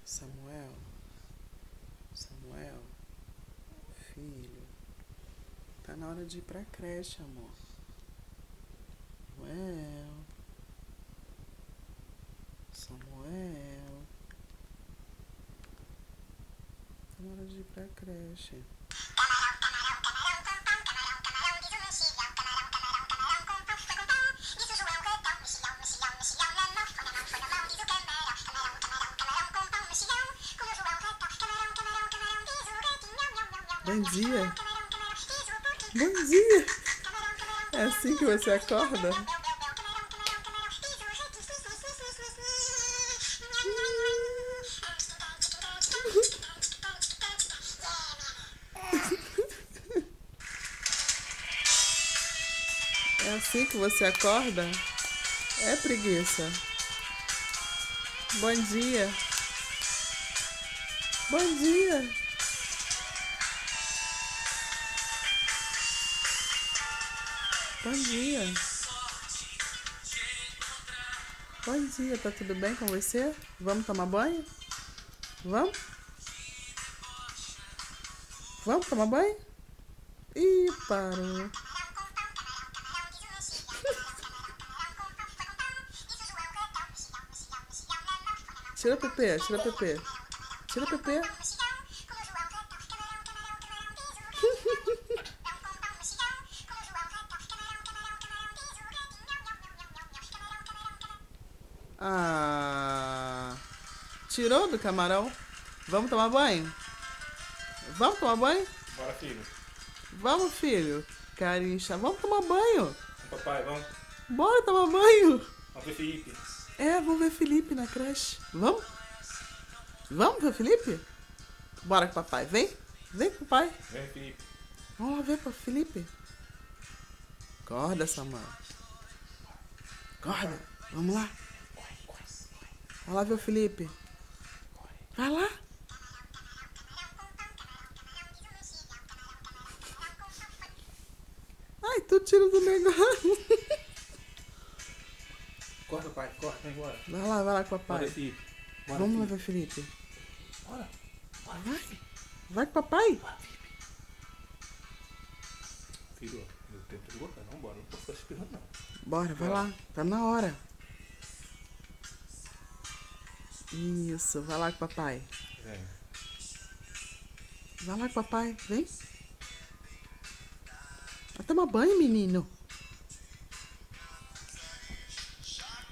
Samuel, Samuel, filho, tá na hora de ir pra creche, amor. Samuel, tá na hora de ir pra creche. Bom dia. Bom dia. É assim que você acorda? É assim que você acorda? É preguiça. Bom dia. Bom dia. Bom dia. Bom dia, tá tudo bem com você? Vamos tomar banho? Vamos? Vamos tomar banho? Ih, parou. Tira o PP, tira o PP. Tira o PP. Ah, tirou do camarão? Vamos tomar banho? Vamos tomar banho? Bora, filho. Vamos, filho. Carincha, vamos tomar banho. Papai, vamos. Bora tomar banho. Vamos ver Felipe. É, vamos ver Felipe na creche. Vamos? Vamos ver Felipe? Bora com o papai. Vem. Vem com o pai. Vem, Felipe. Vamos lá ver para Felipe. Acorda, Samuel. Acorda. Vamos lá. Vai lá ver o Felipe. Vai lá. Ai, tu tira do negócio. Corta, pai. Corta, vem embora. Vai lá com o papai. Bora, Felipe. Bora, Vamos lá Felipe. ver Felipe. Bora. Bora, Vai. Vai com o papai. Bora, Felipe. Filho, meu tempo de botar, não bora. Não posso ficar esperando, não. Bora, vai lá. Tá na hora. Isso, vai lá com o papai. Vem. Vai lá com o papai. Vem. Vai tomar banho, menino.